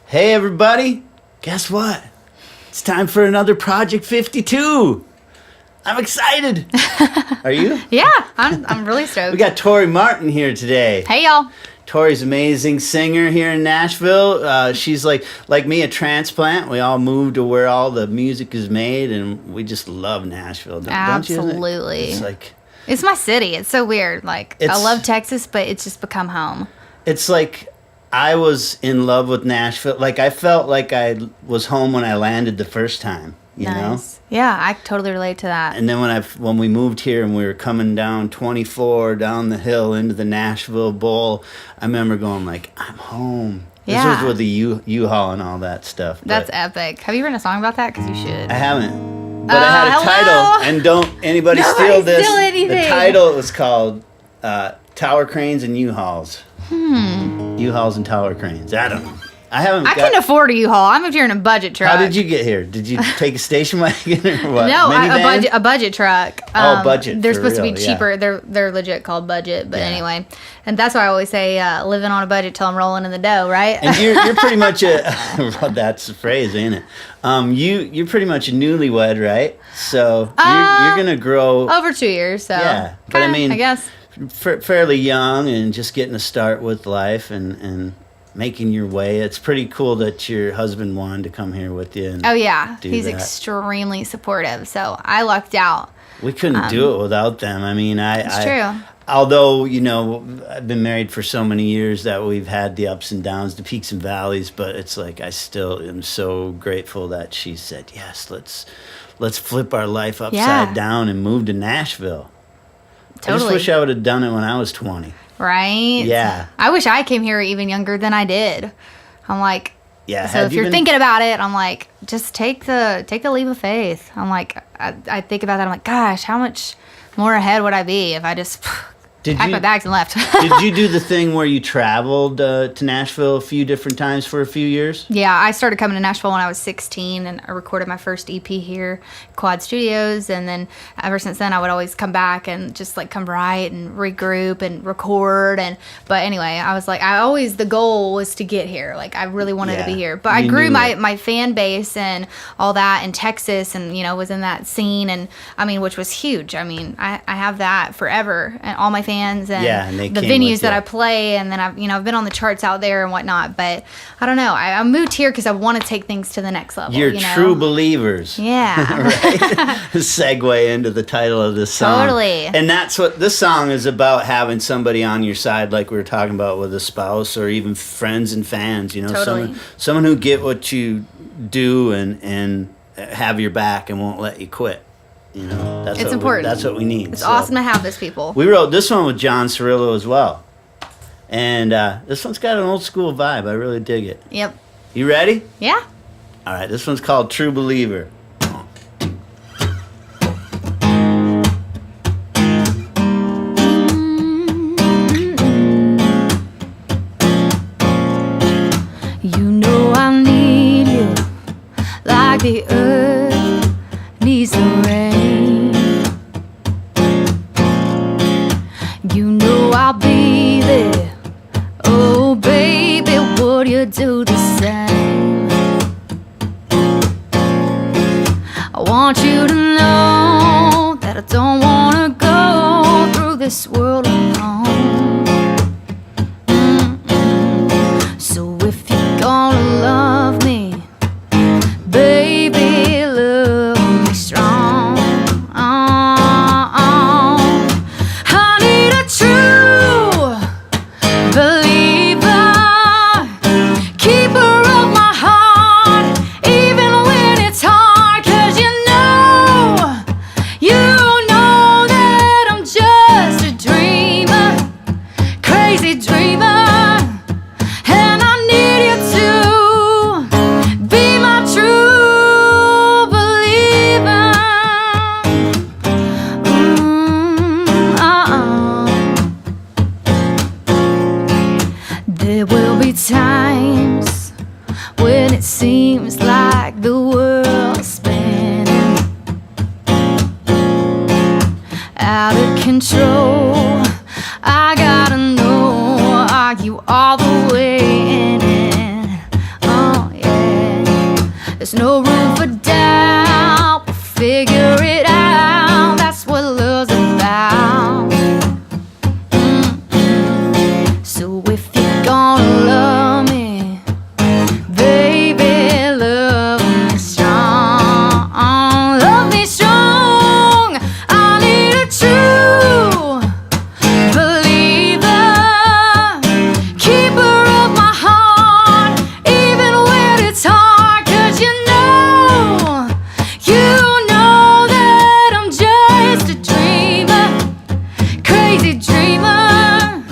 Hey everybody, guess what? It's time for another Project 52. I'm excited. Are you? Yeah, I'm really stoked. We got Tori Martin here today. Hey y'all. Tori's an amazing singer here in Nashville. She's like me, a transplant. We all moved to where all the music is made, and we just love Nashville. Don't you? Absolutely. It's my city. It's so weird. I love Texas, but it's just become home. It's like I was in love with Nashville. I felt like I was home when I landed the first time. You know? Yeah, I totally relate to that. And then when we moved here and we were coming down 24 down the hill into the Nashville Bowl, I remember going I'm home. Yeah. This was with the U-Haul and all that stuff. That's epic. Have you written a song about that? Because you should. I haven't. But I had a title, and don't anybody steal this. Steal anything. The title was called Tower Cranes and U-Hauls. U-Hauls and Tower Cranes. I don't know. I couldn't afford a U-Haul. I moved here in a budget truck. How did you get here? Did you take a station wagon or what? No, a budget truck. Budget. They're supposed to be yeah. cheaper. They're legit called budget. But anyway, and that's why I always say living on a budget till I'm rolling in the dough, right? And you're pretty much well, that's the phrase, ain't it? You're pretty much a newlywed, right? So you're gonna grow over 2 years. So yeah, but I mean, I guess fairly young and just getting to start with life and making your way. It's pretty cool that your husband wanted to come here with you. Oh yeah, he's extremely supportive. So I lucked out. We couldn't do it without them. I mean, it's true. Although, I've been married for so many years that we've had the ups and downs, the peaks and valleys, but it's I still am so grateful that she said, yes, let's flip our life upside down and move to Nashville. Totally. I just wish I would have done it when I was 20. Right? Yeah. I wish I came here even younger than I did. I'm yeah. So if you're thinking about it, I'm just take the leap of faith. I'm I think about that. I'm gosh, how much more ahead would I be if I just packed my bags and left? Did you do the thing where you traveled to Nashville a few different times for a few years? Yeah, I started coming to Nashville when I was 16, and I recorded my first EP here, Quad Studios, and then ever since then I would always come back and just come write and regroup and record. But anyway, I was the goal was to get here. I really wanted to be here. But I grew my fan base and all that in Texas, and was in that scene, and which was huge. I have that forever, and all my fans and the venues that I play, and then I've been on the charts out there and whatnot. But I don't know. I moved here because I want to take things to the next level. You're true believers. Yeah. Right? Segue into the title of this song. Totally. And that's what this song is about, having somebody on your side, like we were talking about with a spouse or even friends and fans. Totally. Someone who get what you do and have your back and won't let you quit. It's important. That's what we need. It's awesome to have those people. We wrote this one with John Cirillo as well. And this one's got an old school vibe. I really dig it. Yep. You ready? Yeah. All right, this one's called True Believer. I need you like the earth needs the rain. I'll be there. Oh, baby, would you do the same? I want you to know that I don't want to go through this world alone. So if you're gonna love me, baby, love me strong. There will be times when it seems like the world's spinning out of control. I gotta know, are you all the way in it? Oh. There's no room for doubt. We'll figure it out. That's what love's about. So if you're gonna love me, baby, love me strong. Love me strong. I need a true believer, keeper of my heart, even when it's hard. 'Cause you know that I'm just a dreamer, crazy dreamer,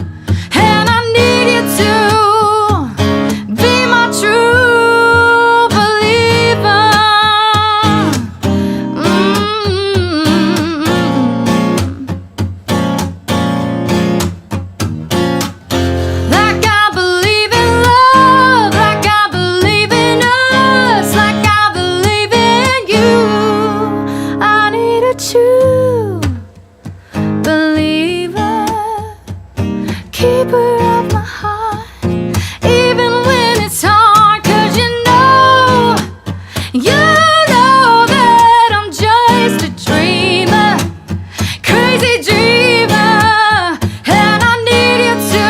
and I need you to be my true believer. Like I believe in love, like I believe in us, like I believe in you. I need a true believer, keeper of my heart, even when it's hard. 'Cause you know that I'm just a dreamer, crazy dreamer, and I need you to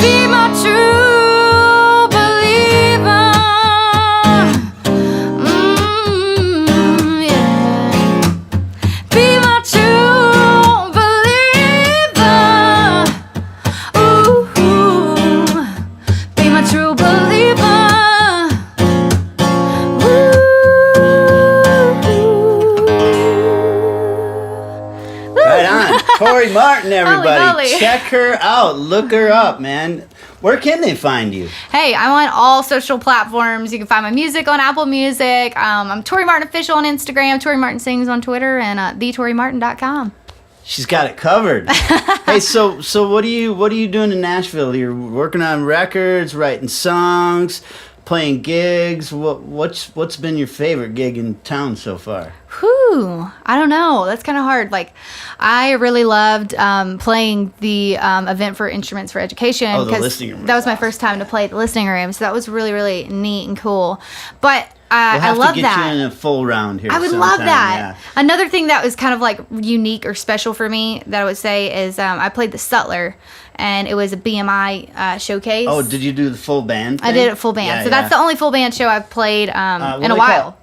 be my true believer. Yeah. Be my true believer. Ooh, be my true believer. Ooh. Right on. Tori Martin, everybody. moly. Check her out. Look her up, man. Where can they find you? Hey, I'm on all social platforms. You can find my music on Apple Music. I'm Tori Martin Official on Instagram, Tori Martin Sings on Twitter, and thetorimartin.com. She's got it covered. Hey, so what are you doing in Nashville? You're working on records, writing songs, playing gigs. What's been your favorite gig in town so far? Whew, I don't know. That's kind of hard. Like, I really loved playing the event for Instruments for Education. Oh, the 'cause listening room. that was my first time to play at the listening room, so that was really, really neat and cool. But We'll I have love to get that. you in a full round here. I would sometime, love that. yeah. Another thing that was kind of like unique or special for me that I would say is I played the Sutler, and it was a BMI showcase. Oh, did you do the full band thing? I did it full band. Yeah, so that's the only full band show I've played what in do a they while. call it?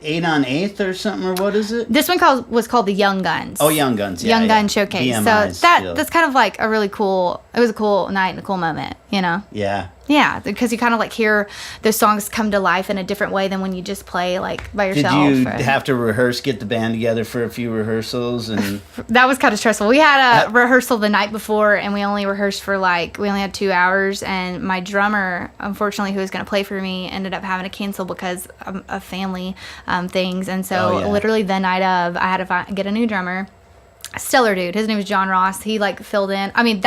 Eight on Eighth or something, or what is it? This one was called the Young Guns. Oh, Young Guns. Yeah, Young yeah. Gun Showcase. BMI's So deal. that's kind of like a really cool. It was a cool night and a cool moment, you know. Yeah. Yeah, because you kind of like hear those songs come to life in a different way than when you just play like by Did yourself. you or- have to rehearse, get the band together for a few rehearsals, and That was kind of stressful. We had a rehearsal the night before, and we only rehearsed for we only had 2 hours. And my drummer, unfortunately, who was going to play for me, ended up having to cancel because of family things. And so, Oh, yeah. literally the night of, I had to get a new drummer. Stellar dude. His name was John Ross. He filled in. I mean,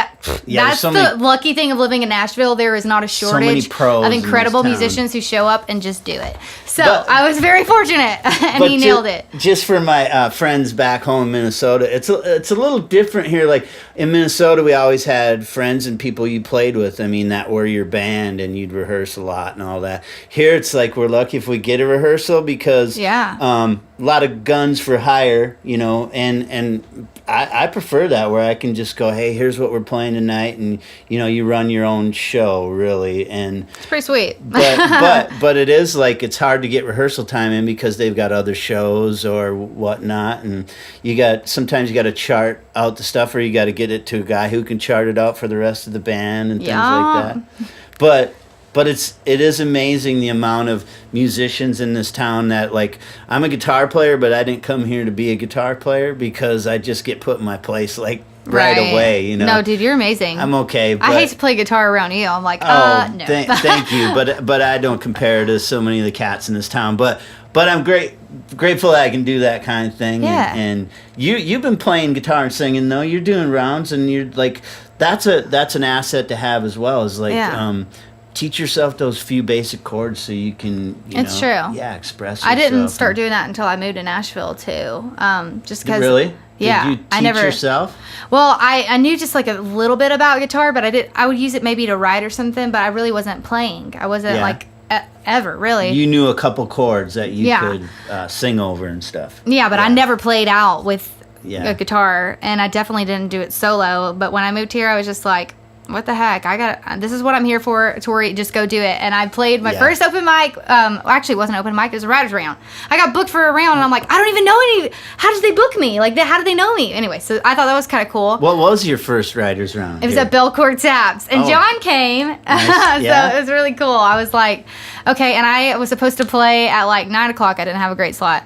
Yeah, that's so the many- lucky thing of living in Nashville. There is not a many shortage pros of in this incredible town. musicians who show up and just do it. So But- I was very fortunate, and But he nailed it. Just for my friends back home in Minnesota, it's a little different here. Like in Minnesota, we always had friends and people you played with. I mean, that were your band, and you'd rehearse a lot and all that. Here, it's like we're lucky if we get a rehearsal because Yeah. a lot of guns for hire, you know, and I prefer that where I can just go, hey, here's what we're playing tonight, and you know, you run your own show really, and It's pretty sweet. but it is like it's hard to get rehearsal time in because they've got other shows or whatnot, and sometimes you got to chart out the stuff, or you got to get it to a guy who can chart it out for the rest of the band and things like that. But it is amazing the amount of musicians in this town that, like, I'm a guitar player, but I didn't come here to be a guitar player because I just get put in my place like right away, you know. No, dude, you're amazing. I'm okay. But, I hate to play guitar around you. I'm like, oh, no. thank you, but I don't compare to so many of the cats in this town. But I'm grateful that I can do that kind of thing. Yeah. And you've been playing guitar and singing though. You're doing rounds, and you're like that's an asset to have as well. Is like teach yourself those few basic chords so you can. It's true. Yeah, express yourself. I didn't start doing that until I moved to Nashville too. Just because. Really? Yeah, Did you teach yourself? Well, I knew just like a little bit about guitar, but I would use it maybe to write or something, but I really wasn't playing. I wasn't like ever, really. You knew a couple chords that you Yeah. could sing over and stuff. Yeah, but I never played out with Yeah. a guitar, and I definitely didn't do it solo. But when I moved here, I was just like, what the heck? This is what I'm here for, Tori. Just go do it. And I played my first open mic. Actually, it wasn't open mic. It was a writer's round. I got booked for a round, and I'm like, I don't even know any. How did they book me? Like, how did they know me? Anyway, so I thought that was kind of cool. What was your first writer's round? It was here? at Belcourt Taps, and Oh. John came, Nice. Yeah. so it was really cool. I was like, okay, and I was supposed to play at like 9 o'clock. I didn't have a great slot.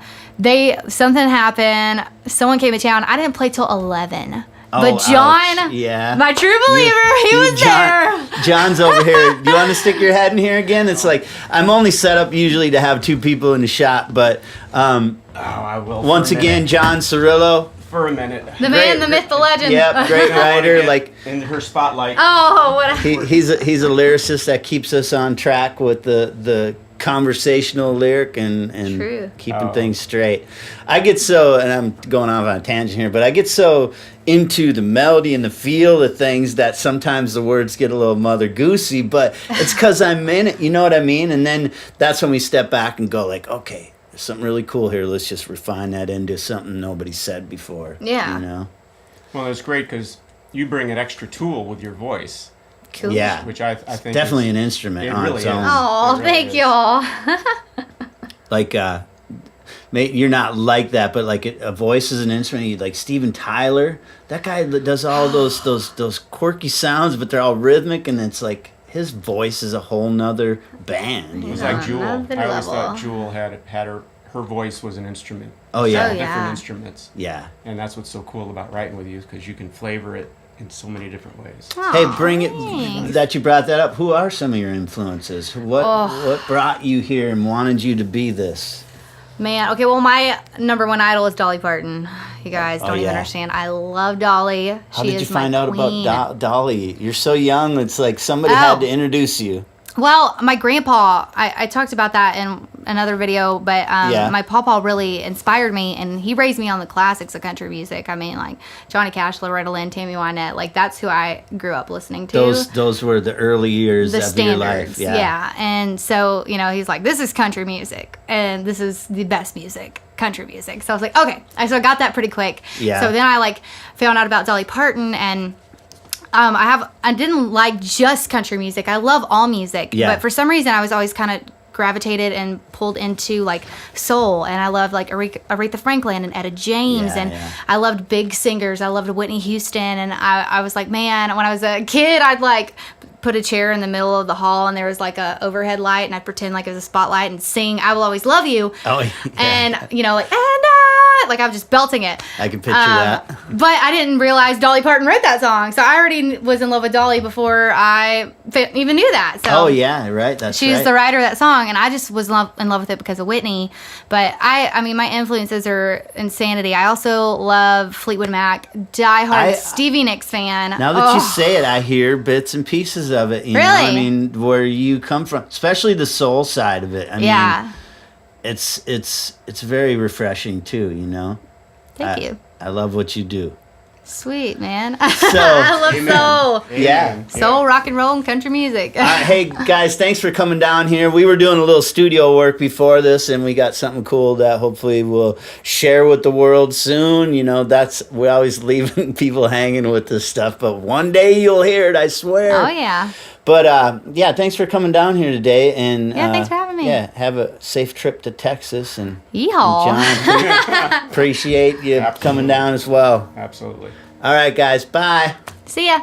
Something happened. Someone came to town. I didn't play till 11. Oh, But John, ouch. Yeah. my true believer, he was there. John's over here. Do you want to stick your head in here again? It's like I'm only set up usually to have two people in the shot, but I will. once again, John Cirillo. For a minute. The man, the myth, the legend. Yep, great writer. Like in her spotlight. Oh, what a... he's a lyricist that keeps us on track with the conversational lyric and True. keeping things straight. I get so, and I'm going off on a tangent here, but I get so into the melody and the feel of things that sometimes the words get a little mother goosey, but it's because I'm in it, you know what I mean? And then that's when we step back and go like, okay, there's something really cool here. Let's just refine that into something nobody said before. Yeah. You know? Well, it's great because you bring an extra tool with your voice, Cool. Yeah. which I think Definitely is, an instrument it on really its is. own. Oh, It really thank is. y'all. Like you're not like that, but like a voice is an instrument. Like Steven Tyler, that guy that does all those quirky sounds, but they're all rhythmic, and it's like his voice is a whole nother band. You It's know? like Jewel. Another I always level. thought Jewel had her voice was an instrument. Oh yeah, Oh, yeah. Different instruments. yeah. And that's what's so cool about writing with you because you can flavor it in so many different ways. Hey, Aw, bring it thanks. that you brought that up. Who are some of your influences? What Oh. what brought you here and wanted you to be this? Man, okay, well, my number one idol is Dolly Parton. You guys don't even yeah. understand. I love Dolly. How She did you is my find out queen. about Dolly? You're so young. It's like somebody Oh. had to introduce you. Well, my grandpa, I talked about that in another video, but Yeah. my pawpaw really inspired me, and he raised me on the classics of country music. I mean, like Johnny Cash, Loretta Lynn, Tammy Wynette, like that's who I grew up listening to. Those were the early years The of your life. standards, yeah. And so, he's like, this is country music, and this is the best music, country music. So I was like, okay. So I got that pretty quick. Yeah. So then I found out about Dolly Parton, and I didn't like just country music. I love all music. Yeah. But for some reason, I was always kind of gravitated and pulled into like soul, and I loved like Aretha Franklin and Etta James, Yeah, and yeah. I loved big singers. I loved Whitney Houston, and I was like, man, when I was a kid, I'd like put a chair in the middle of the hall, and there was like a overhead light, and I'd pretend like it was a spotlight and sing "I Will Always Love You," Oh, yeah. and like I was just belting it. I can picture that. But I didn't realize Dolly Parton wrote that song, so I already was in love with Dolly before I even knew that. So Oh yeah, right. That's she's right. the writer of that song, and I just was in love with it because of Whitney. But I mean, my influences are insanity. I also love Fleetwood Mac, diehard Stevie Nicks fan. Now that you say it, I hear bits and pieces of it. You know, I Really? mean, where you come from, especially the soul side of it. I Yeah. mean, it's very refreshing too. You know. Thank you. I love what you do. Sweet, man. So I love soul. Yeah. Soul, rock and roll, and country music. hey guys, thanks for coming down here. We were doing a little studio work before this, and we got something cool that hopefully we'll share with the world soon. You know, we're always leaving people hanging with this stuff, but one day you'll hear it, I swear. Oh, yeah. But yeah, thanks for coming down here today, and Yeah, thanks for having me. Yeah, have a safe trip to Texas, and Yeehaw. John, appreciate you coming down as well. Absolutely. All right, guys, bye. See ya.